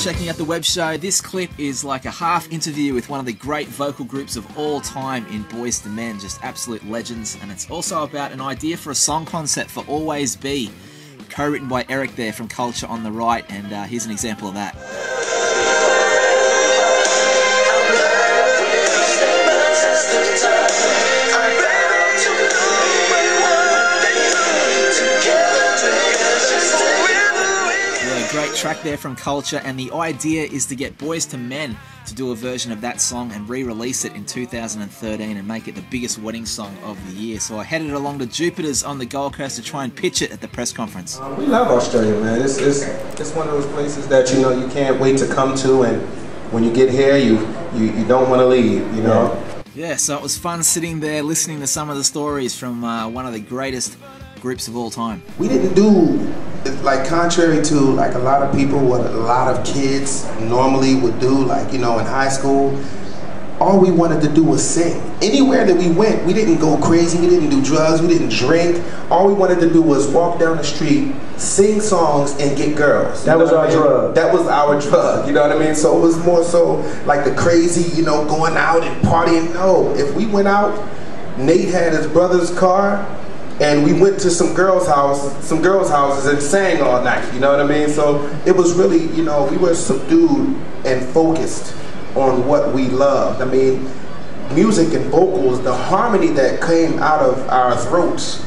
checking out the web show. This clip is like a half interview with one of the great vocal groups of all time in Boyz II Men, just absolute legends, and it's also about an idea for a song concept for Always Be, co-written by Eric there from Culture on the right, and here's an example of that. Great track there from Culture, and the idea is to get Boyz II Men to do a version of that song and re-release it in 2013 and make it the biggest wedding song of the year. So I headed along to Jupiter's on the Gold Coast to try and pitch it at the press conference. We love Australia, man. It's one of those places that you can't wait to come to, and when you get here, you don't want to leave, you know. Yeah, so it was fun sitting there listening to some of the stories from one of the greatest groups of all time. We didn't do, like, contrary to like a lot of people, what a lot of kids normally would do, like, you know, in high school, all we wanted to do was sing. Anywhere that we went, we didn't go crazy, we didn't do drugs, we didn't drink. All we wanted to do was walk down the street, sing songs, and get girls. That was our drug. That was our drug, you know what I mean? So it was more so like the crazy, you know, going out and partying. No, if we went out, Nate had his brother's car, and we went to some girls' houses and sang all night, you know what I mean? So it was really, you know, we were subdued and focused on what we loved. I mean, music and vocals, the harmony that came out of our throats,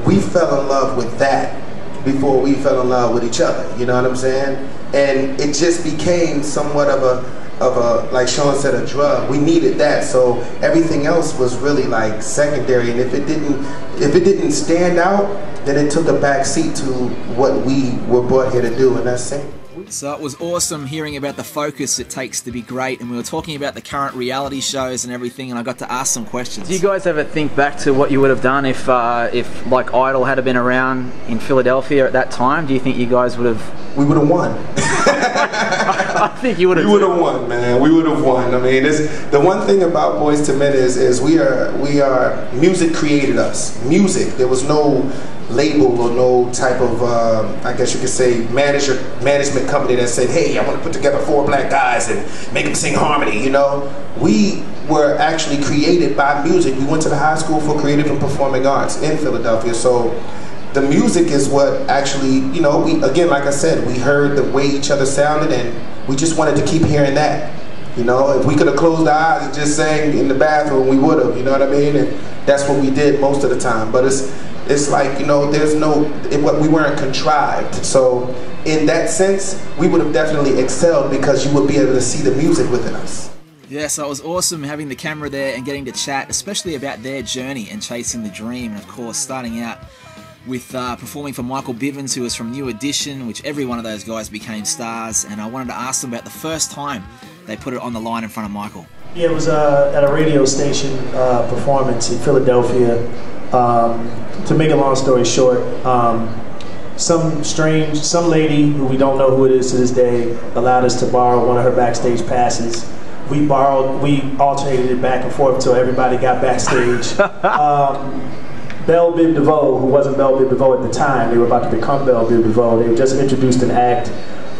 we fell in love with that before we fell in love with each other, you know what I'm saying? And it just became somewhat of a, like Sean said, a drug. We needed that, so everything else was really like secondary, and if it didn't stand out, then it took a back seat to what we were brought here to do, and that's sing. So it was awesome hearing about the focus it takes to be great, and we were talking about the current reality shows and everything, and I got to ask some questions. Do you guys ever think back to what you would have done if like Idol had been around in Philadelphia at that time? Do you think you guys would have... We would have won. I think you would have. We would have won, man. We would have won. I mean, the one thing about Boyz II Men is we are music created us. Music. There was no label or no type of I guess you could say management company that said, hey, I want to put together 4 black guys and make them sing harmony. You know, we were actually created by music. We went to the High School for Creative and Performing Arts in Philadelphia, so the music is what actually, you know, we, again, like I said, we heard the way each other sounded, and we just wanted to keep hearing that. You know, if we could have closed our eyes and just sang in the bathroom, we would have, you know what I mean? And that's what we did most of the time. But it's like, you know, we weren't contrived. So in that sense, we would have definitely excelled because you would be able to see the music within us. Yeah, so it was awesome having the camera there and getting to chat, especially about their journey and chasing the dream, and of course starting out with performing for Michael Bivins, who was from New Edition, which every one of those guys became stars, and I wanted to ask them about the first time they put it on the line in front of Michael. Yeah, it was at a radio station performance in Philadelphia. To make a long story short, some lady who we don't know who it is to this day allowed us to borrow one of her backstage passes. We alternated it back and forth until everybody got backstage. Belle Biv DeVoe, who wasn't Belle Biv DeVoe at the time, they were about to become Belle Biv DeVoe. They just introduced an act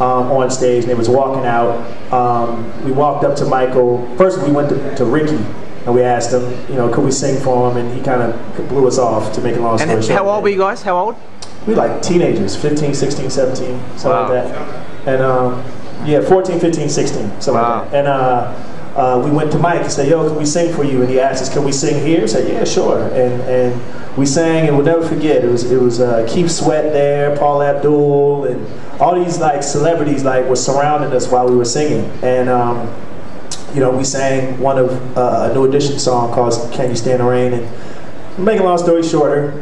on stage, and they was walking out. We walked up to Michael. First, we went to Ricky, and we asked him, you know, could we sing for him, and he kind of blew us off, to make a long story short. And how old were you guys? How old? We were like teenagers, 15, 16, 17, something like that. And yeah, 14, 15, 16, something like that. And we went to Mike and said, yo, can we sing for you? And he asked us, can we sing here? I said, yeah, sure. And we sang, and we'll never forget, it was Keith Sweat there, Paul Abdul, and all these like celebrities like were surrounding us while we were singing. And you know, we sang one of a New Edition song called Can You Stand the Rain? And to make a long story shorter,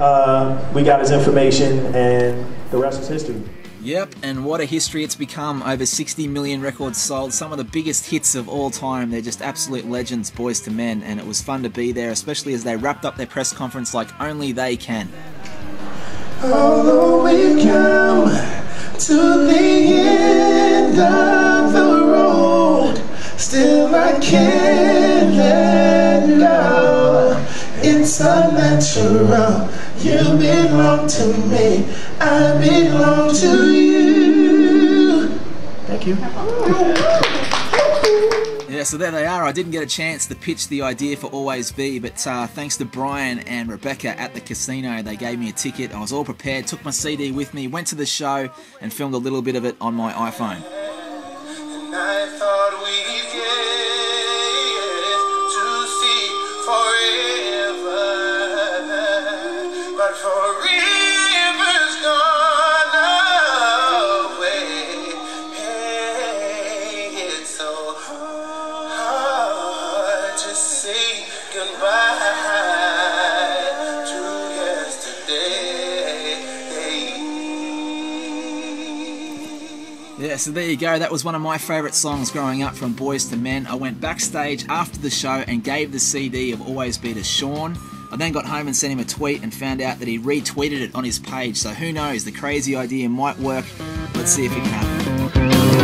we got his information, and the rest was history. Yep, and what a history it's become. Over 60 million records sold, some of the biggest hits of all time. They're just absolute legends, Boyz II Men, and it was fun to be there, especially as they wrapped up their press conference like only they can. Although we've come to the end of the road, still I can't let go. It's unnatural. You belong to me, I belong to you. Thank you. Yeah, so there they are. I didn't get a chance to pitch the idea for Always Be, but thanks to Brian and Rebecca at the casino, they gave me a ticket. I was all prepared, took my CD with me, went to the show, and filmed a little bit of it on my iPhone. And I thought we'd get to see forever, but forever's gone away. Hey, it's so hard to say goodbye to yesterday. Yeah, so there you go. That was one of my favourite songs growing up from Boyz II Men. I went backstage after the show and gave the CD of Always Be to Sean. I then got home and sent him a tweet and found out that he retweeted it on his page. So who knows, the crazy idea might work. Let's see if it can happen.